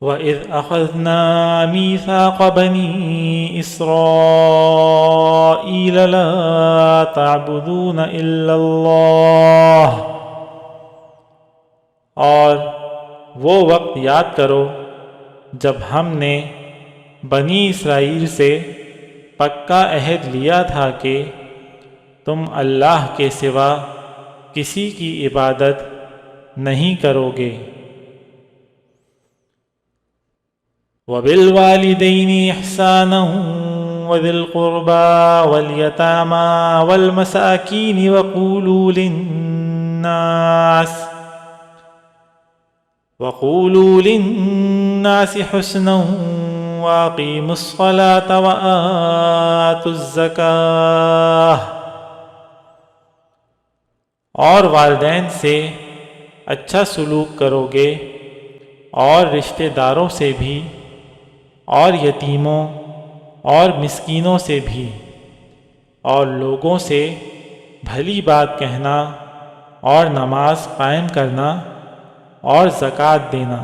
وَإِذْ أَخَذْنَا مِيثَاقَ بَنِي إِسْرَائِيلَ لَا تَعْبُدُونَ إِلَّا اللَّهَ، اور وہ وقت یاد کرو جب ہم نے بنی اسرائیل سے پکا عہد لیا تھا کہ تم اللہ کے سوا کسی کی عبادت نہیں کرو گے۔ وَبِالْوَالِدَيْنِ إِحْسَانًا وَذِي الْقُرْبَى وَالْيَتَامَى وَالْمَسَاكِينِ وَقُولُوا لِلنَّاسِ حُسْنًا وَأَقِيمُوا الصَّلَاةَ وَآتُوا الزَّكَاةَ، اور والدین سے اچھا سلوک کرو گے، اور رشتہ داروں سے بھی، اور یتیموں اور مسکینوں سے بھی، اور لوگوں سے بھلی بات کہنا، اور نماز قائم کرنا، اور زکوٰۃ دینا۔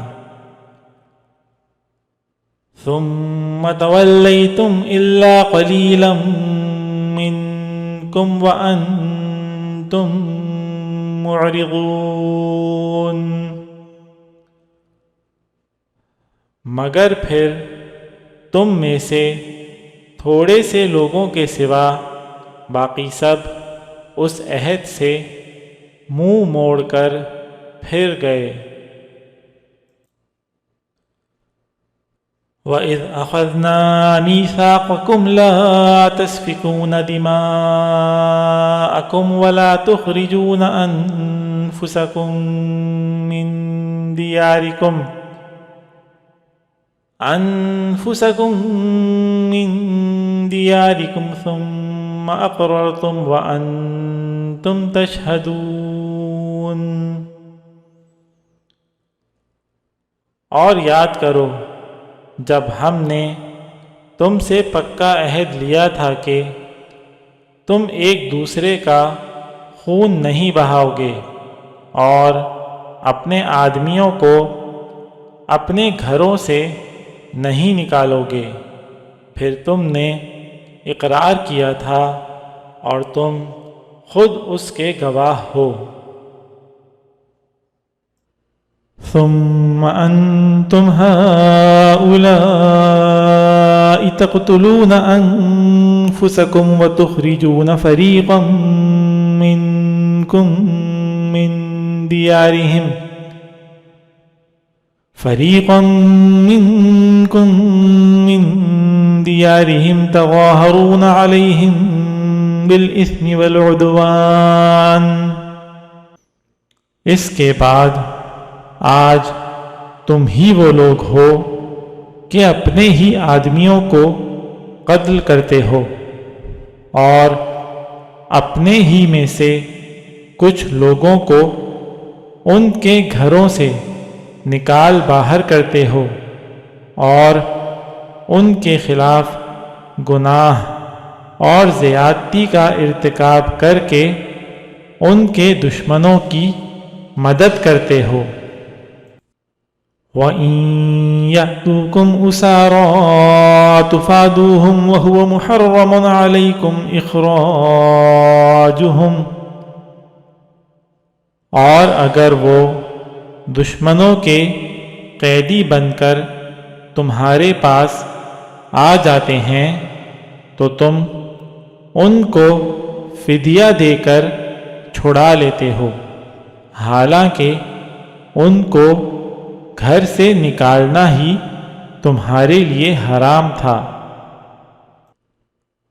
ثم تولیتم الا قلیلا منکم وانتم معرضون، مگر پھر تم میں سے تھوڑے سے لوگوں کے سوا باقی سب اس عہد سے منہ موڑ کر پھر گئے۔ وَإِذْ أَخَذْنَا مِيثَاقَكُمْ لَا تَسْفِكُونَ دِمَاءَكُمْ وَلَا تُخْرِجُونَ أَنفُسَكُمْ مِنْ دِيَارِكُمْ ثُمَّ أَقْرَرْتُمْ وَأَنْتُمْ تَشْهَدُونَ، اور یاد کرو جب ہم نے تم سے پکا عہد لیا تھا کہ تم ایک دوسرے کا خون نہیں بہاؤ گے، اور اپنے آدمیوں کو اپنے گھروں سے نہیں نکالو گے، پھر تم نے اقرار کیا تھا اور تم خود اس کے گواہ ہو۔ ثم انتم هؤلاء تقتلون انفسكم وتخرجون فريقا منكم من ديارهم تظاهرون عليهم بالإثم والعدوان، اس کے بعد آج تم ہی وہ لوگ ہو کہ اپنے ہی آدمیوں کو قتل کرتے ہو، اور اپنے ہی میں سے کچھ لوگوں کو ان کے گھروں سے نکال باہر کرتے ہو، اور ان کے خلاف گناہ اور زیادتی کا ارتکاب کر کے ان کے دشمنوں کی مدد کرتے ہو۔ وَإِن يَأْتُوكُمْ أُسَارَىٰ تُفَادُوهُمْ وَهُوَ مُحَرَّمٌ عَلَيْكُمْ إِخْرَاجُهُمْ، اور اگر وہ دشمنوں کے قیدی بن کر تمہارے پاس آ جاتے ہیں تو تم ان کو فدیہ دے کر چھڑا لیتے ہو، حالانکہ ان کو گھر سے نکالنا ہی تمہارے لیے حرام تھا۔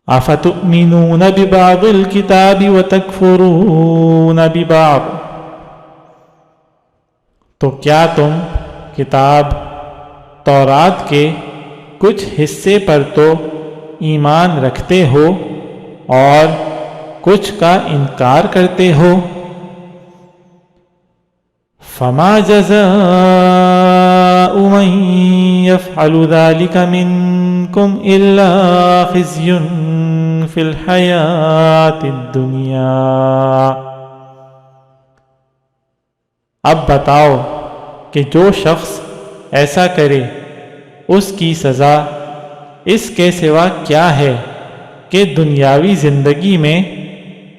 أَفَتُؤْمِنُونَ بِبَعْضِ الْكِتَابِ وَتَكْفُرُونَ بِبَعْضٍ، تو کیا تم کتاب تورات کے کچھ حصے پر تو ایمان رکھتے ہو اور کچھ کا انکار کرتے ہو؟ فَمَا جَزَاءُ مَن يَفْعَلُ ذَلِكَ مِنكُمْ إِلَّا خِزْيٌ فِي الْحَيَاةِ الدُّنْيَا، اب بتاؤ کہ جو شخص ایسا کرے اس کی سزا اس کے سوا کیا ہے کہ دنیاوی زندگی میں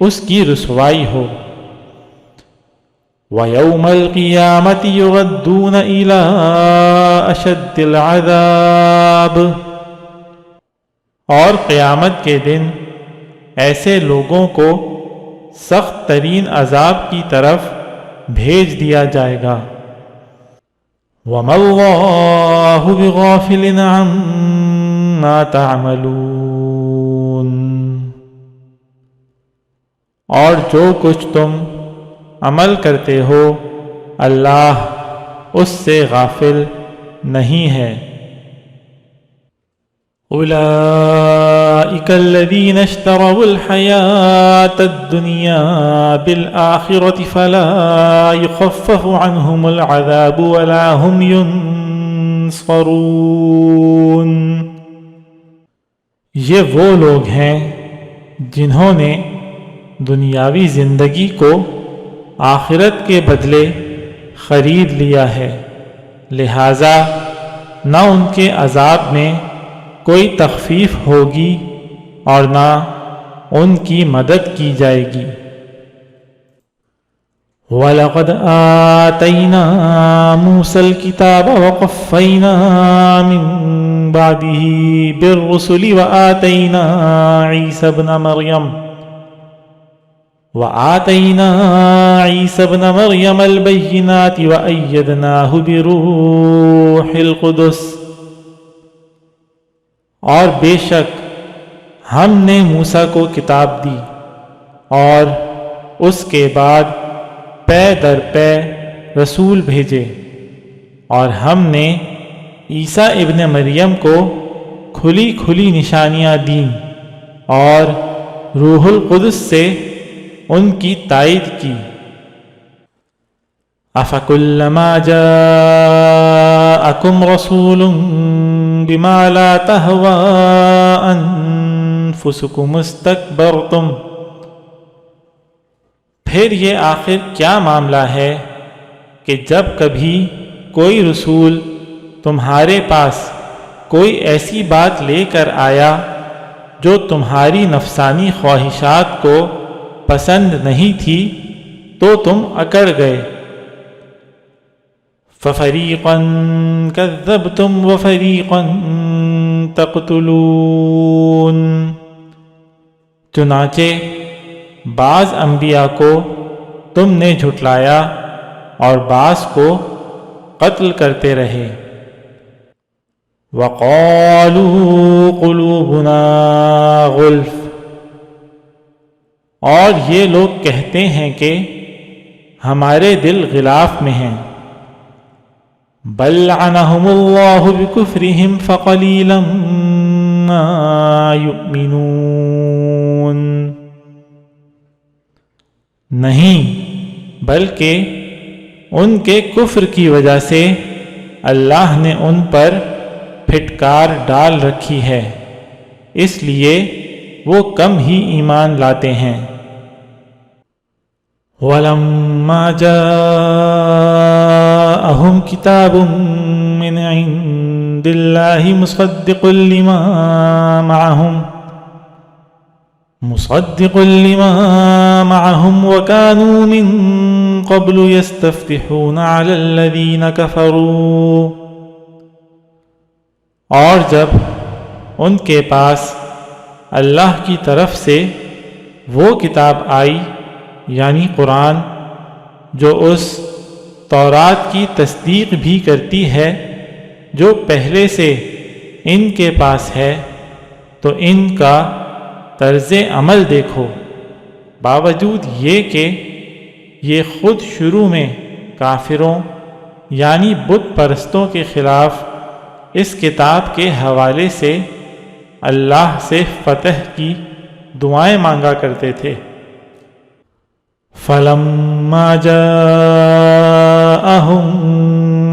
اس کی رسوائی ہو۔ وَيَوْمَ الْقِيَامَةِ يُرَدُّونَ إِلَىٰ أَشَدِّ الْعَذَابِ، اور قیامت کے دن ایسے لوگوں کو سخت ترین عذاب کی طرف بھیج دیا جائے گا۔ وَمَا اللَّهُ بِغَافِلٍ عَمَّا تَعْمَلُونَ، اور جو کچھ تم عمل کرتے ہو اللہ اس سے غافل نہیں ہے۔ أولئك الذين اشتروا الحياة الدنيا بالآخرة فلا يخفف عنهم العذاب ولا هم ينصرون، یہ وہ لوگ ہیں جنہوں نے دنیاوی زندگی کو آخرت کے بدلے خرید لیا ہے، لہذا نہ ان کے عذاب میں کوئی تخفیف ہوگی اور نہ ان کی مدد کی جائے گی۔ وَلَقَدْ آتَيْنَا مُوسَى الْكِتَابَ وَقَفَّيْنَا مِن بَعْدِهِ بِالرُّسُلِ وَآتَيْنَا عِيسَى ابْنَ مَرْيَمَ الْبَيِّنَاتِ وَأَيَّدْنَاهُ بِرُوحِ الْقُدُسِ، اور بے شک ہم نے موسیٰ کو کتاب دی اور اس کے بعد پے در پے رسول بھیجے، اور ہم نے عیسیٰ ابن مریم کو کھلی کھلی نشانیاں دیں اور روح القدس سے ان کی تائید کی۔ أَفَكُلَّمَا جَاءَكُمْ رَسُولٌ بِمَا لَا تَهْوَىٰ أَنفُسُكُمُ اسْتَكْبَرْتُمْ، پھر یہ آخر کیا معاملہ ہے کہ جب کبھی کوئی رسول تمہارے پاس کوئی ایسی بات لے کر آیا جو تمہاری نفسانی خواہشات کو پسند نہیں تھی تو تم اکڑ گئے۔ فَفَرِيقًا كَذَّبْتُمْ وَفَرِيقًا تَقْتُلُونَ، چنانچہ بعض انبیاء کو تم نے جھٹلایا اور بعض کو قتل کرتے رہے۔ وَقَالُوا قُلُوبُنَا غُلْفٌ، اور یہ لوگ کہتے ہیں کہ ہمارے دل غلاف میں ہیں۔ بل لعنهم اللہ بکفرہم فقلیلا ما یؤمنون، نہیں بلکہ ان کے کفر کی وجہ سے اللہ نے ان پر پھٹکار ڈال رکھی ہے، اس لیے وہ کم ہی ایمان لاتے ہیں۔ وَلَمَّا جَاءَهُمْ كِتَابٌ مِّنْ عِندِ اللَّهِ مُصَدِّقٌ لِّمَا مَعَهُمْ وَكَانُوا مِن قَبْلُ يَسْتَفْتِحُونَ عَلَى الَّذِينَ كَفَرُوا، اور جب ان کے پاس اللہ کی طرف سے وہ کتاب آئی یعنی قرآن جو اس تورات کی تصدیق بھی کرتی ہے جو پہلے سے ان کے پاس ہے، تو ان کا طرز عمل دیکھو، باوجود یہ کہ یہ خود شروع میں کافروں یعنی بت پرستوں کے خلاف اس کتاب کے حوالے سے اللہ سے فتح کی دعائیں مانگا کرتے تھے۔ فَلَمَّا جَاءَهُم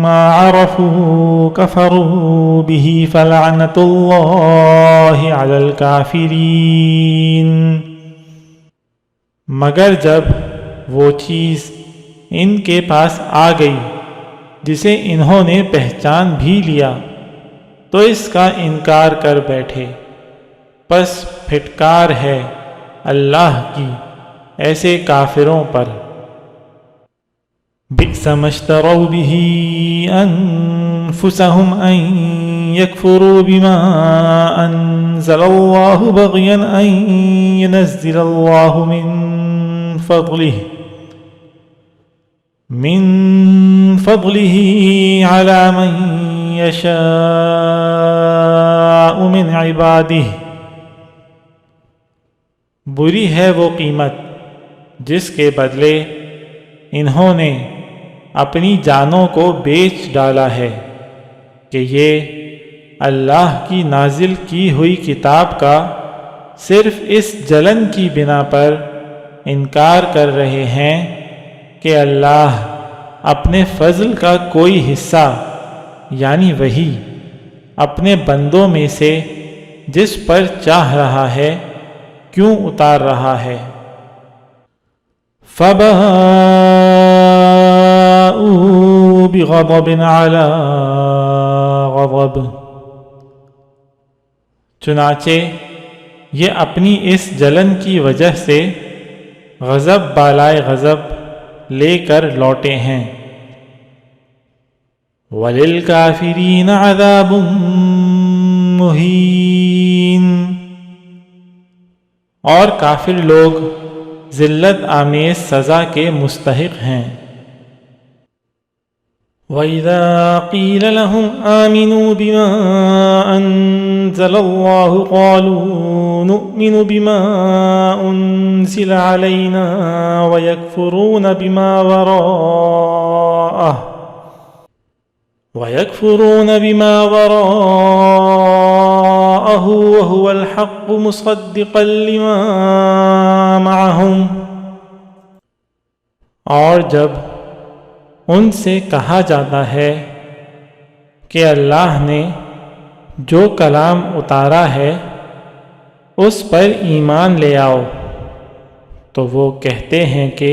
مَّا عَرَفُوا كَفَرُوا بِهِ فَلَعْنَةُ اللَّهِ عَلَى الْكَافِرِينَ، مگر جب وہ چیز ان کے پاس آ گئی جسے انہوں نے پہچان بھی لیا تو اس کا انکار کر بیٹھے، پس پھٹکار ہے اللہ کی ایسے کافروں پر۔ بئس ما اشتروا به انفسهم ان يكفروا بما انزل الله بغيا ان ينزل الله من فضله على من يشاء من عباده۔ بری ہے وہ قیمت جس کے بدلے انہوں نے اپنی جانوں کو بیچ ڈالا ہے کہ یہ اللہ کی نازل کی ہوئی کتاب کا صرف اس جلن کی بنا پر انکار کر رہے ہیں کہ اللہ اپنے فضل کا کوئی حصہ یعنی وہی اپنے بندوں میں سے جس پر چاہ رہا ہے کیوں اتار رہا ہے۔ فَبَاءُوا بِغَضَبٍ عَلَى غَضَبٍ، چنانچہ یہ اپنی اس جلن کی وجہ سے غضب بالائے غضب لے کر لوٹے ہیں۔ وَلِلْكَافِرِينَ عَذَابٌ مُّهِينٌ، اور کافر لوگ ذلت آمیز سزا کے مستحق ہیں۔ وَإِذَا قِيلَ لَهُمْ آمِنُوا بِمَا أَنزَلَ اللَّهُ قَالُوا نُؤْمِنُ بِمَا أُنزِلَ عَلَيْنَا وَيَكْفُرُونَ بِمَا وَرَاءَهُ وَهُوَ الْحَقُّ مُصَدِّقًا لِمَا مَعَهُمْ، اور جب ان سے کہا جاتا ہے کہ اللہ نے جو کلام اتارا ہے اس پر ایمان لے آؤ، تو وہ کہتے ہیں کہ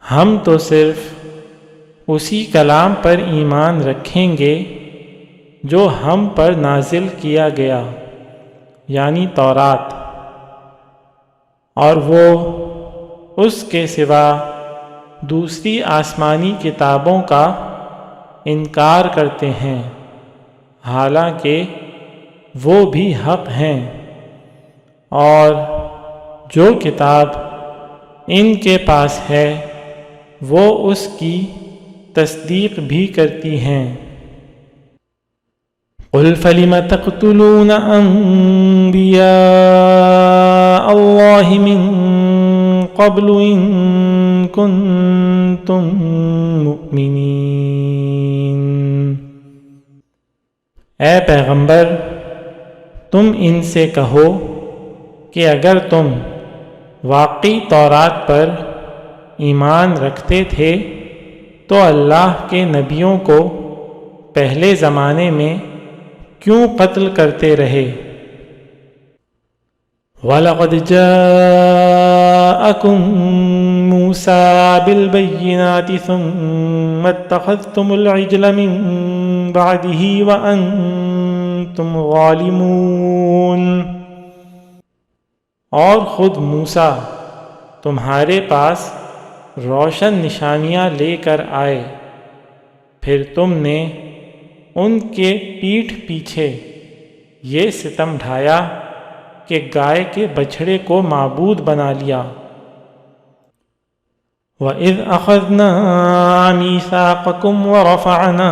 ہم تو صرف اسی کلام پر ایمان رکھیں گے جو ہم پر نازل کیا گیا یعنی تورات، اور وہ اس کے سوا دوسری آسمانی کتابوں کا انکار کرتے ہیں حالانکہ وہ بھی حق ہیں، اور جو کتاب ان کے پاس ہے وہ اس کی تصدیق بھی کرتی ہیں۔ قُلْ فَلِمَ تَقْتُلُونَ أَنبِيَاءَ اللَّهِ مِن قَبْلُ إِن كُنتُم مُؤْمِنِينَ، اے پیغمبر تم ان سے کہو کہ اگر تم واقعی تورات پر ایمان رکھتے تھے تو اللہ کے نبیوں کو پہلے زمانے میں کیوں قتل کرتے رہے؟ وَلَقَدْ جَاءَكُم مُوسَىٰ بِالْبَيِّنَاتِ ثُمَّ اتَّخَذْتُمُ الْعِجْلَ مِن بَعْدِهِ وَأَنتُمْ ظَالِمُونَ، اور خود موسیٰ تمہارے پاس روشن نشانیاں لے کر آئے، پھر تم نے ان کے پیٹھ پیچھے یہ ستم ڈھایا کہ گائے کے بچھڑے کو معبود بنا لیا۔ وَإِذْ أَخَذْنَا مِيثَاقَكُمْ وَرَفَعْنَا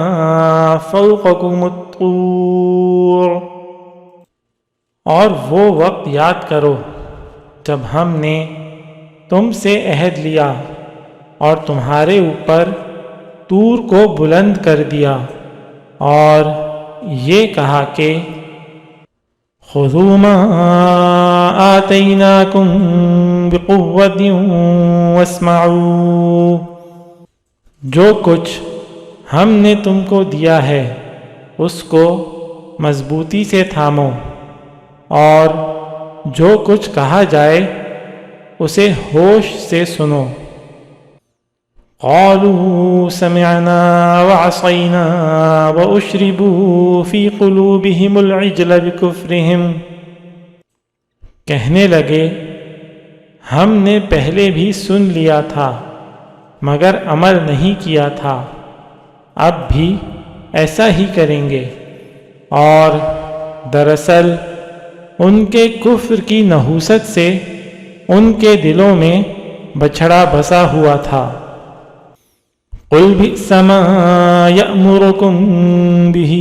فَوْقَكُمُ الطُّورَ، اور وہ وقت یاد کرو جب ہم نے تم سے عہد لیا اور تمہارے اوپر طور کو بلند کر دیا اور یہ کہا کہ خُذُوا مَا آتَيْنَاكُمْ بِقُوَّةٍ وَاسْمَعُوا، جو کچھ ہم نے تم کو دیا ہے اس کو مضبوطی سے تھامو، اور جو کچھ کہا جائے اسے ہوش سے سنو۔ قالوا سمعنا وعصينا وأشربوا في قلوبهم العجل بكفرهم، کہنے لگے ہم نے پہلے بھی سن لیا تھا مگر عمل نہیں کیا تھا، اب بھی ایسا ہی کریں گے، اور دراصل ان کے کفر کی نحوست سے ان کے دلوں میں بچھڑا بسا ہوا تھا۔ قل بئس ما یأمرکم بہ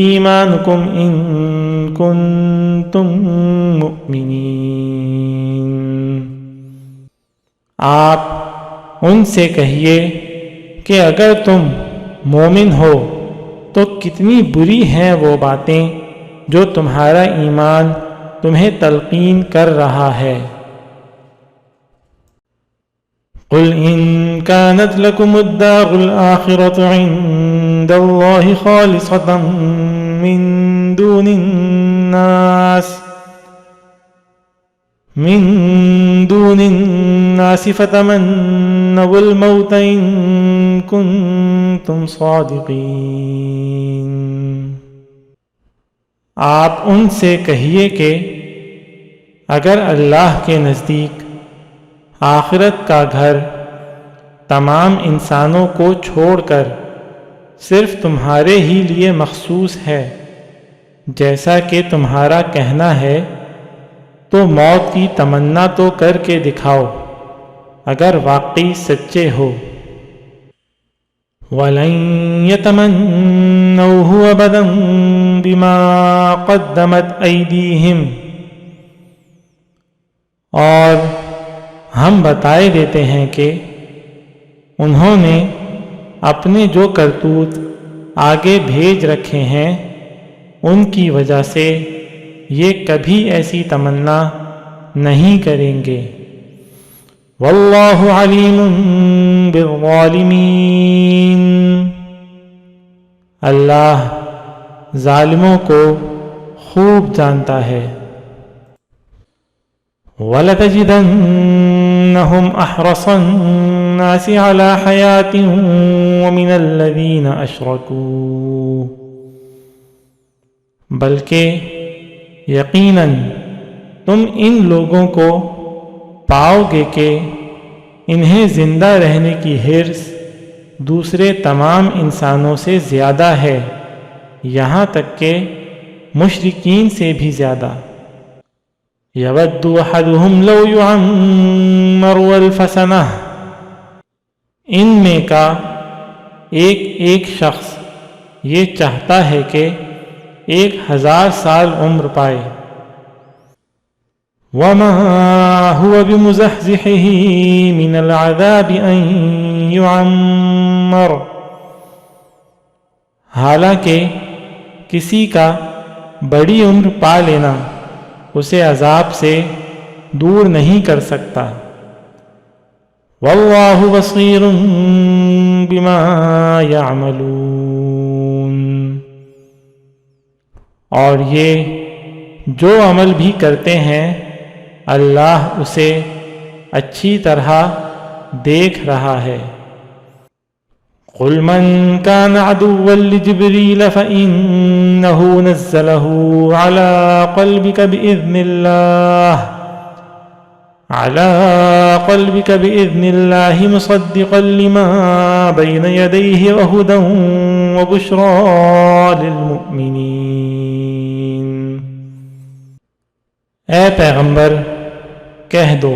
ایمانکم ان کنتم مؤمنین، آپ ان سے کہیے کہ اگر تم مومن ہو تو کتنی بری ہیں وہ باتیں جو تمہارا ایمان تمہیں تلقین کر رہا ہے۔ قل ان كانت لكم الدار الآخرة عند الله خالصة من دون الناس فتمنوا الموت ان كنتم صادقين، آپ ان سے کہیے کہ اگر اللہ کے نزدیک آخرت کا گھر تمام انسانوں کو چھوڑ کر صرف تمہارے ہی لیے مخصوص ہے جیسا کہ تمہارا کہنا ہے، تو موت کی تمنا تو کر کے دکھاؤ اگر واقعی سچے ہو۔ وَلَن يَتَمَنَّوْهُ أَبَدًا بِمَا قَدَّمَتْ أَيْدِيهِمْ، اور ہم بتائے دیتے ہیں کہ انہوں نے اپنے جو کرتوت آگے بھیج رکھے ہیں ان کی وجہ سے یہ کبھی ایسی تمنا نہیں کریں گے۔ واللہ علیم بالظالمین، اللہ ظالموں کو خوب جانتا ہے۔ وَلَتَجِدَنَّهُمْ أَحْرَصَ النَّاسِ عَلَى حَيَاةٍ وَمِنَ الَّذِينَ أَشْرَكُوا، بلکہ یقیناً تم ان لوگوں کو پاؤ گے کہ انہیں زندہ رہنے کی حرص دوسرے تمام انسانوں سے زیادہ ہے، یہاں تک کہ مشرکین سے بھی زیادہ۔ یود احدہم لو یعمر الف سنہ، ان میں کا ایک شخص یہ چاہتا ہے کہ 1000 سال عمر پائے۔ وما هو بمزحزحه من العذاب ان يعمر، حالانکہ کسی کا بڑی عمر پا لینا اسے عذاب سے دور نہیں کر سکتا۔ واللہ بصیر بما یعملون، اور یہ جو عمل بھی کرتے ہیں اللہ اسے اچھی طرح دیکھ رہا ہے۔ قل من كان عدوا لجبريل فإنه نزله على قلبك بإذن الله مصدقا لما بين يديه وهدى وبشرى للمؤمنين، اے پیغمبر کہہ دو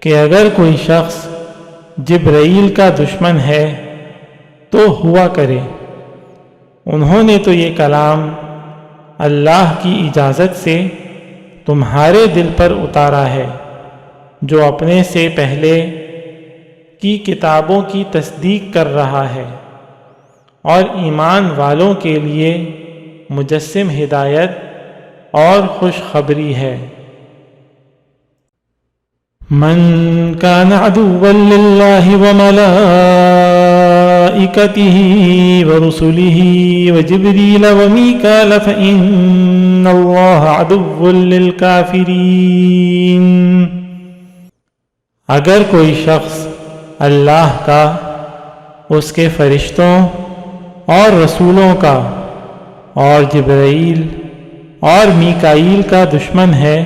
کہ اگر کوئی شخص جبرائیل کا دشمن ہے تو ہوا کرے، انہوں نے تو یہ کلام اللہ کی اجازت سے تمہارے دل پر اتارا ہے جو اپنے سے پہلے کی کتابوں کی تصدیق کر رہا ہے، اور ایمان والوں کے لیے مجسم ہدایت اور خوشخبری ہے۔ من كان عدوا لله وملائكته ورسله وجبريل وميكال فإن الله عدو للكافرين، اگر کوئی شخص اللہ کا، اس کے فرشتوں اور رسولوں کا اور جبرائیل اور میکائیل کا دشمن ہے،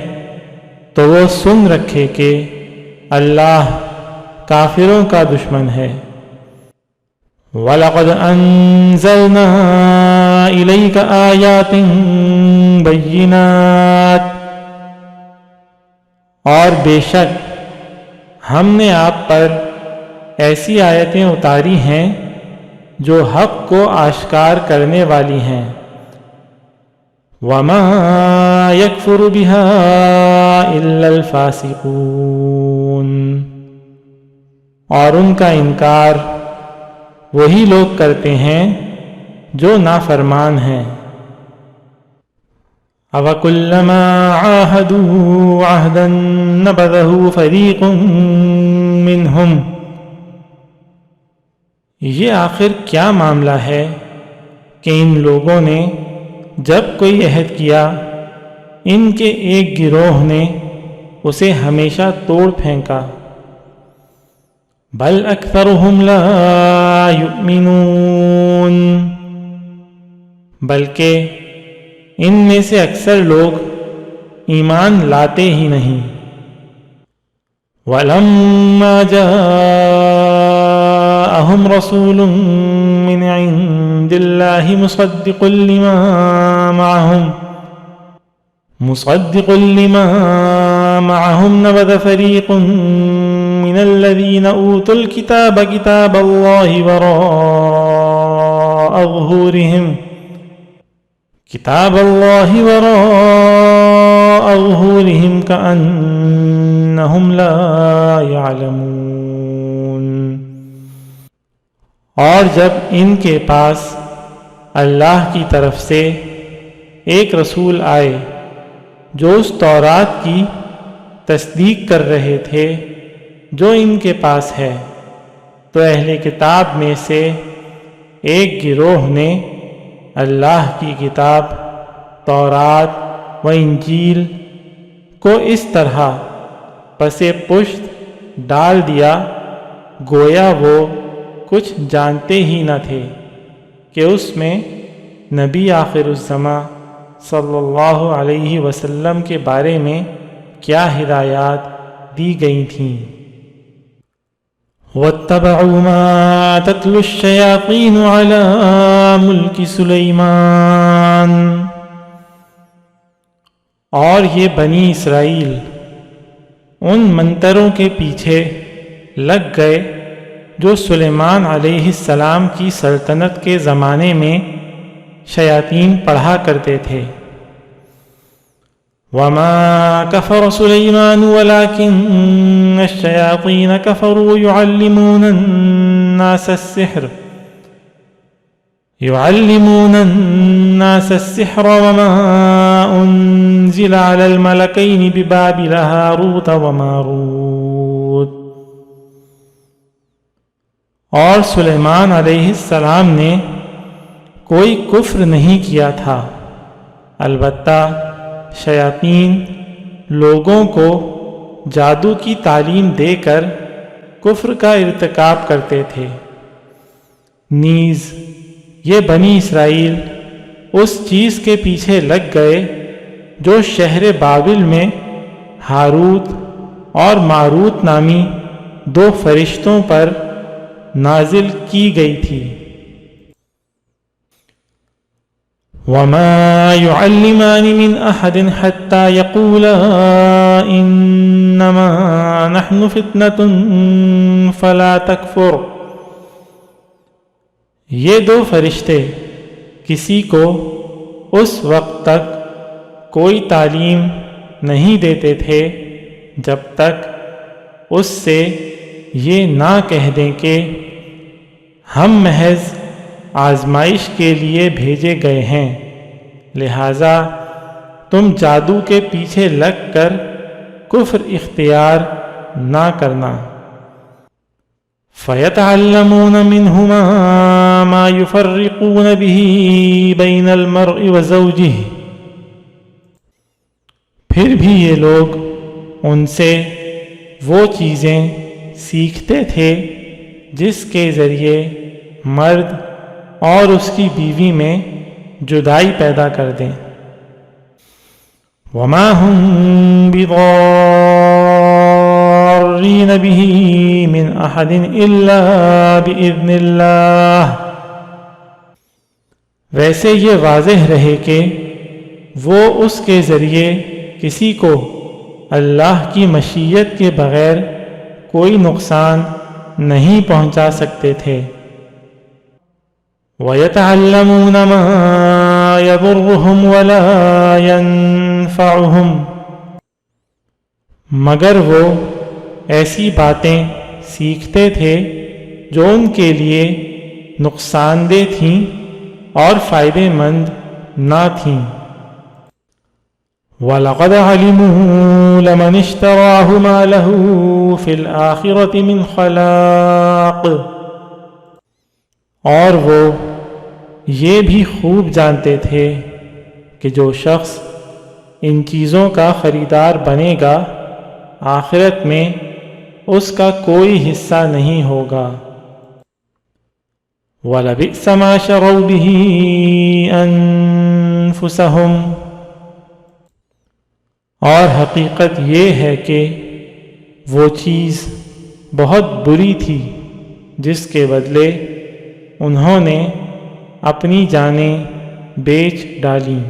تو وہ سن رکھے کہ اللہ کافروں کا دشمن ہے۔ وَلَقَدْ أَنزَلْنَا إِلَيْكَ آيَاتٍ بَيِّنَاتٍ، اور بے شک ہم نے آپ پر ایسی آیتیں اتاری ہیں جو حق کو آشکار کرنے والی ہیں۔ وَمَا يَكْفُرُ بِهَا إِلَّا الْفَاسِقُونَ، اور ان کا انکار وہی لوگ کرتے ہیں جو نافرمان ہیں۔ أَوَكُلَّمَا عَاهَدُوا عَهْدًا نَبَذَهُ فَرِيقٌ مِّنْهُمْ، یہ آخر کیا معاملہ ہے کہ ان لوگوں نے جب کوئی عہد کیا، ان کے ایک گروہ نے اسے ہمیشہ توڑ پھینکا۔ بل اکثرهم لا یؤمنون، بلکہ ان میں سے اکثر لوگ ایمان لاتے ہی نہیں۔ وَلَمَّا جَاءَهُمْ رَسُولٌ مِّنْ عِندِ اللَّهِ مُصَدِّقٌ لِّمَا مَعَهُمْ نَبَذَ فَرِيقٌ مِّنَ الَّذِينَ أُوتُوا الْكِتَابَ كِتَابَ اللَّهِ وَرَاءَ ظُهُورِهِمْ كَأَنَّهُمْ لَا يَعْلَمُونَ، اور جب ان کے پاس اللہ کی طرف سے ایک رسول آئے جو اس تورات کی تصدیق کر رہے تھے جو ان کے پاس ہے، تو اہل کتاب میں سے ایک گروہ نے اللہ کی کتاب تورات و انجیل کو اس طرح پس پشت ڈال دیا گویا وہ کچھ جانتے ہی نہ تھے کہ اس میں نبی آخر الزماں صلی اللہ علیہ وسلم کے بارے میں کیا ہدایات دی گئی تھیں۔ وَاتَّبَعُوا مَا تَتْلُو الشَّيَاطِينُ عَلَى مُلْكِ سُلَيْمَانَ، اور یہ بنی اسرائیل ان منتروں کے پیچھے لگ گئے جو سلیمان علیہ السلام کی سلطنت کے زمانے میں شیاطین پڑھا کرتے تھے۔ وَمَا كَفَرَ سُلَيْمَانُ وَلَكِنَّ الشَّيَاطِينَ كَفَرُوا يُعَلِّمُونَ النَّاسَ السِّحْرَ وَمَا أُنزِلَ عَلَى الْمَلَكَيْنِ بِبَابِلَ هَارُوتَ وَمَارُوتَ، اور سلیمان علیہ السلام نے کوئی کفر نہیں کیا تھا، البتہ شیاطین لوگوں کو جادو کی تعلیم دے کر کفر کا ارتکاب کرتے تھے۔ نیز یہ بنی اسرائیل اس چیز کے پیچھے لگ گئے جو شہر بابل میں ہاروت اور ماروت نامی دو فرشتوں پر نازل کی گئی تھی۔ وَمَا يُعَلِّمَانِ مِنْ أَحَدٍ حَتَّى يَقُولَا إِنَّمَا نَحْنُ فِتْنَةٌ فَلَا تَكْفُرْ، یہ دو فرشتے کسی کو اس وقت تک کوئی تعلیم نہیں دیتے تھے جب تک اس سے یہ نہ کہہ دیں کہ ہم محض آزمائش کے لیے بھیجے گئے ہیں، لہذا تم جادو کے پیچھے لگ کر کفر اختیار نہ کرنا۔ فَيَتَعَلَّمُونَ مِنْهُمَا مَا يُفَرِّقُونَ بِهِ بَيْنَ الْمَرْءِ وَزَوْجِهِ، پھر بھی یہ لوگ ان سے وہ چیزیں سیکھتے تھے جس کے ذریعے مرد اور اس کی بیوی میں جدائی پیدا کر دیں۔ وما هم بضارین به من احد الا باذن اللہ۔ ویسے یہ واضح رہے کہ وہ اس کے ذریعے کسی کو اللہ کی مشیت کے بغیر کوئی نقصان نہیں پہنچا سکتے تھے۔ وَيَتَعَلَّمُونَ مَا يَضُرُّهُمْ وَلَا يَنفَعُهُمْ، مگر وہ ایسی باتیں سیکھتے تھے جو ان کے لیے نقصان دہ تھیں اور فائدے مند نہ تھیں۔ وَلَقَدْ عَلِمُوا لَمَنِ اشْتَرَاهُ مَا لَهُ فِي الْآخِرَةِ مِنْ خَلَاقٍ، اور وہ یہ بھی خوب جانتے تھے کہ جو شخص ان چیزوں کا خریدار بنے گا آخرت میں اس کا کوئی حصہ نہیں ہوگا۔ وَلَبِئْسَ مَا شَرَوْا بِهِ أَنفُسَهُمْ، اور حقیقت یہ ہے کہ وہ چیز بہت بری تھی جس کے بدلے انہوں نے اپنی جانیں بیچ ڈالیں۔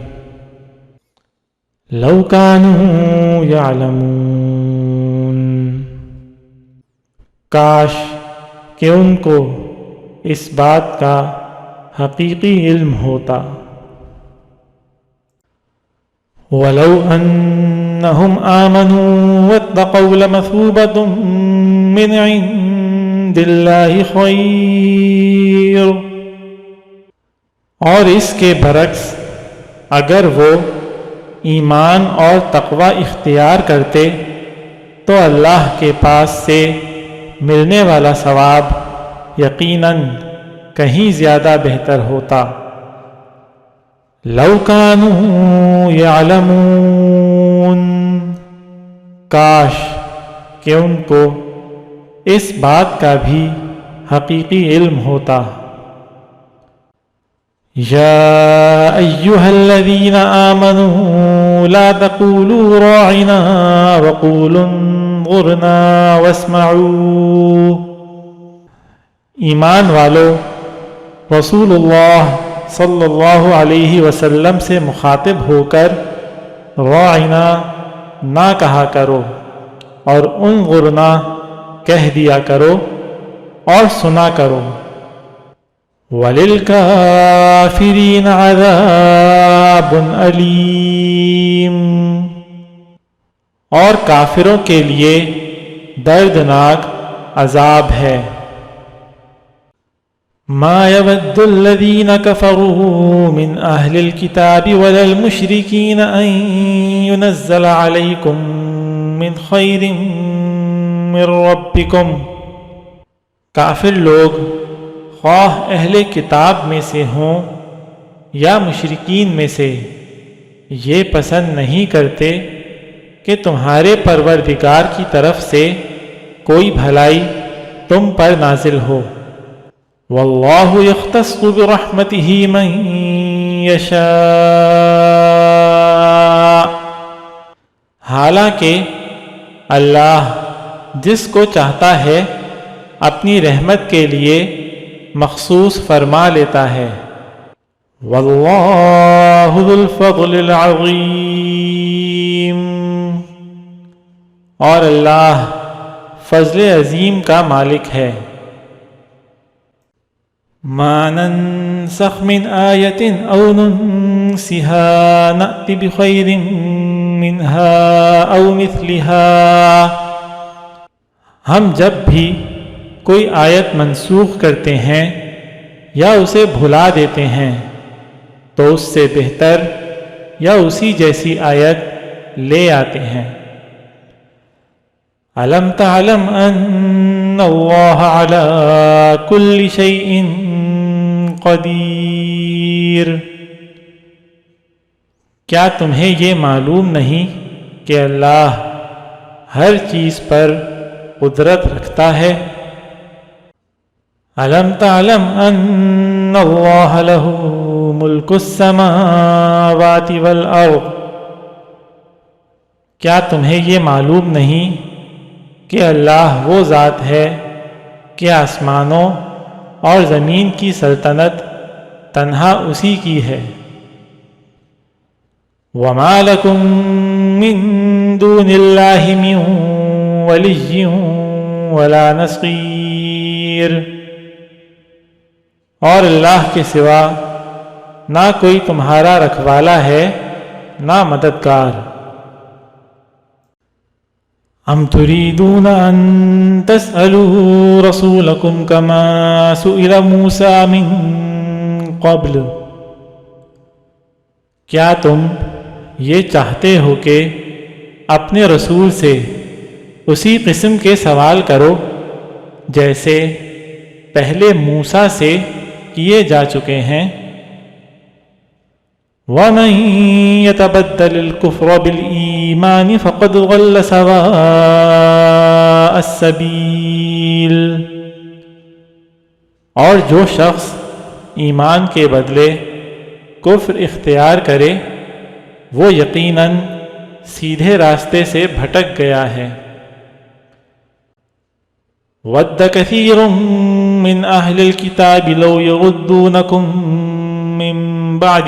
لَوْ كَانُوا يَعْلَمُونَ، کاش کہ ان کو اس بات کا حقیقی علم ہوتا۔ وَلَوْ أَنَّهُمْ آمَنُوا وَاتَّقَوْا لَمَثُوبَةٌ مِّنْ عِندِ اللَّهِ خَيْرٌ، اور اس کے برعکس اگر وہ ایمان اور تقوی اختیار کرتے تو اللہ کے پاس سے ملنے والا ثواب یقیناً کہیں زیادہ بہتر ہوتا۔ لَوْ كَانُوا يَعْلَمُونَ، کاش کہ ان کو اس بات کا بھی حقیقی علم ہوتا۔ یا ایہا الذین آمنوا لا تقولوا راعنا وقولوا انظرنا واسمعوا، ایمان والو رسول اللہ صلی اللہ علیہ وسلم سے مخاطب ہو کر راعنا نہ کہا کرو اور انظرنا کہہ دیا کرو اور سنا کرو۔ وَلِلْكَافِرِينَ عَذَابٌ أَلِيمٌ، اور کافروں کے لیے دردناک عذاب ہے۔ مَا يَوَدُّ الَّذِينَ كَفَرُوا مِنْ أَهْلِ الْكِتَابِ وَلَا الْمُشْرِكِينَ أَنْ يُنَزَّلَ عَلَيْكُمْ مِنْ خَيْرٍ مِّنْ رَبِّكُمْ، کافر لوگ خواہ اہل کتاب میں سے ہوں یا مشرکین میں سے یہ پسند نہیں کرتے کہ تمہارے پروردگار کی طرف سے کوئی بھلائی تم پر نازل ہو۔ واللہ یختص برحمتہ من یشاء، حالانکہ اللہ جس کو چاہتا ہے اپنی رحمت کے لیے مخصوص فرما لیتا ہے۔ واللہ ذو الفضل العظیم، اور اللہ فضل عظیم کا مالک ہے۔ ما ننسخ من آیت او ننسها نأت بخیر منها او مثلها، ہم جب بھی کوئی آیت منسوخ کرتے ہیں یا اسے بھلا دیتے ہیں تو اس سے بہتر یا اسی جیسی آیت لے آتے ہیں۔ أَلَمْ تَعْلَمْ أَنَّ اللَّهَ عَلَى كُلِّ شَيْءٍ قَدِيرٌ، کیا تمہیں یہ معلوم نہیں کہ اللہ ہر چیز پر قدرت رکھتا ہے؟ ألم تعلم أن الله له ملك السماوات والأرض، کیا تمہیں یہ معلوم نہیں کہ اللہ وہ ذات ہے کہ آسمانوں اور زمین کی سلطنت تنہا اسی کی ہے۔ وَمَا لَكُم مِّن دُونِ اللَّهِ مِن وَلِيٍّ وَلَا نَصِيرٍ، اور اللہ کے سوا نہ کوئی تمہارا رکھوالا ہے نہ مددگار۔ ام تريدون ان تسألوا رسولكم كما سئل موسى من قبل، کیا تم یہ چاہتے ہو کہ اپنے رسول سے اسی قسم کے سوال کرو جیسے پہلے موسیٰ سے کیے جا چکے ہیں؟ وَمَن يَتَبَدَّلِ الْكُفْرَ بِالْإِيمَانِ فَقَدْ ضَلَّ سَوَاءَ السَّبِيلِ، اور جو شخص ایمان کے بدلے کفر اختیار کرے وہ یقیناً سیدھے راستے سے بھٹک گیا ہے۔ وَدَّ كَثِيرٌ مِّنْ أَهْلِ الْكِتَابِ لَوْ يَرُدُّونَكُم مِّن بَعْدِ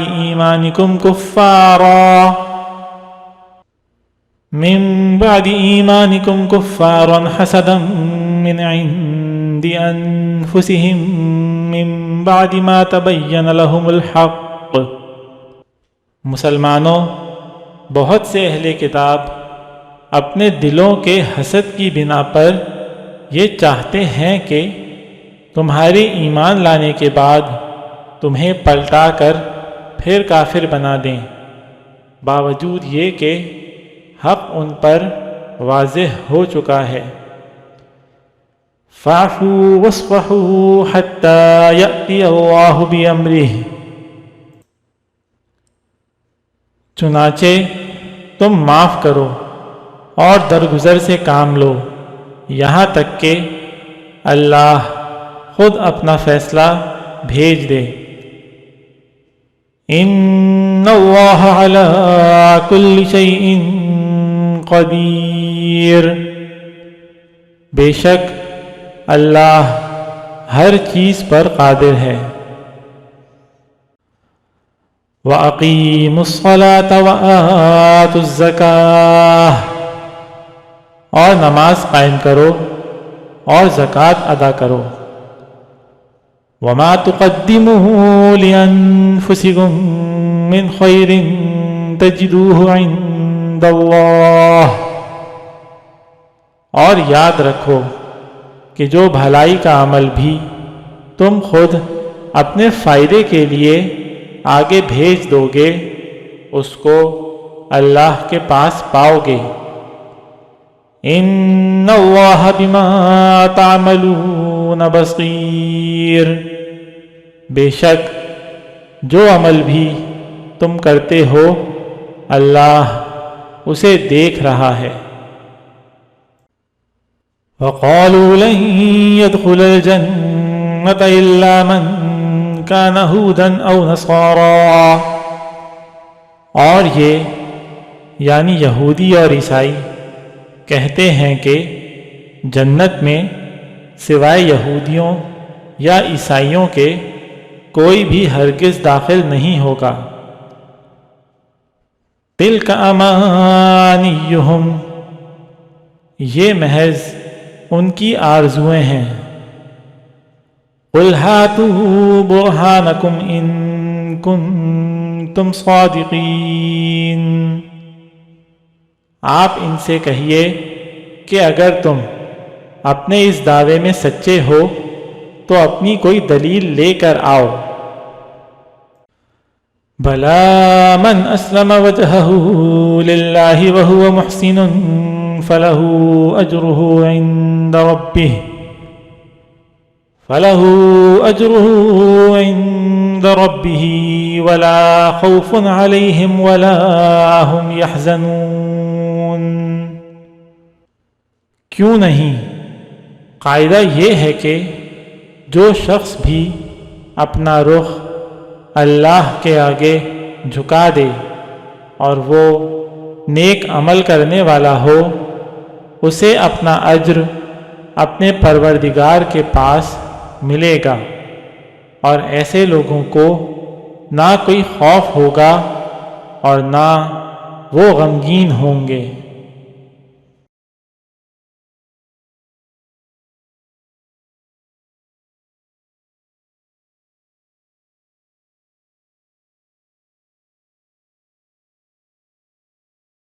إِيمَانِكُمْ كُفَّارًا حَسَدًا مِّنْ عِندِ أَنفُسِهِم مِّن بَعْدِ مَا تَبَيَّنَ لَهُمُ الْحَقُّ۔ مسلمانوں، بہت سے اہل کتاب اپنے دلوں کے حسد کی بنا پر یہ چاہتے ہیں کہ تمہارے ایمان لانے کے بعد تمہیں پلٹا کر پھر کافر بنا دیں، باوجود یہ کہ حق ان پر واضح ہو چکا ہے۔ فَاعْفُوا وَاصْفَحُوا حَتَّى يَأْتِيَ اللَّهُ بِأَمْرِهِ، چنانچہ تم معاف کرو اور درگزر سے کام لو یہاں تک کہ اللہ خود اپنا فیصلہ بھیج دے۔ ان اللہ علی کل شیء قدیر، بے شک اللہ ہر چیز پر قادر ہے۔ وَأَقِیمُوا الصَّلَاةَ وَآتُوا الزَّکَاةَ، اور نماز قائم کرو اور زکوٰۃ ادا کرو۔ وَمَا تُقَدِّمُوا لِأَنفُسِكُم مِّنْ خَيْرٍ تَجِدُوهُ عِندَ اللَّهِ، اور یاد رکھو کہ جو بھلائی کا عمل بھی تم خود اپنے فائدے کے لیے آگے بھیج دو گے اس کو اللہ کے پاس پاؤ گے۔ ان اللہ بما تعملون بصیر، بے شک جو عمل بھی تم کرتے ہو اللہ اسے دیکھ رہا ہے۔ وقالوا لن يدخل الجنة إلا من كان هودا أو نصارا، اور یہ یعنی یہودی اور عیسائی کہتے ہیں کہ جنت میں سوائے یہودیوں یا عیسائیوں کے کوئی بھی ہرگز داخل نہیں ہوگا۔ تلک امانیہم، یہ محض ان کی آرزویں ہیں۔ قل ہاتوا برہانکم ان کنتم صادقین، آپ ان سے کہیے کہ اگر تم اپنے اس دعوے میں سچے ہو تو اپنی کوئی دلیل لے کر آؤ۔ بلا من اسلم وجهه لله وهو محسن فله أجره عند ربه ولا خوف عليهم ولا هم يحزنون۔ کیوں نہیں، قاعدہ یہ ہے کہ جو شخص بھی اپنا رخ اللہ کے آگے جھکا دے اور وہ نیک عمل کرنے والا ہو، اسے اپنا اجر اپنے پروردگار کے پاس ملے گا، اور ایسے لوگوں کو نہ کوئی خوف ہوگا اور نہ وہ غمگین ہوں گے۔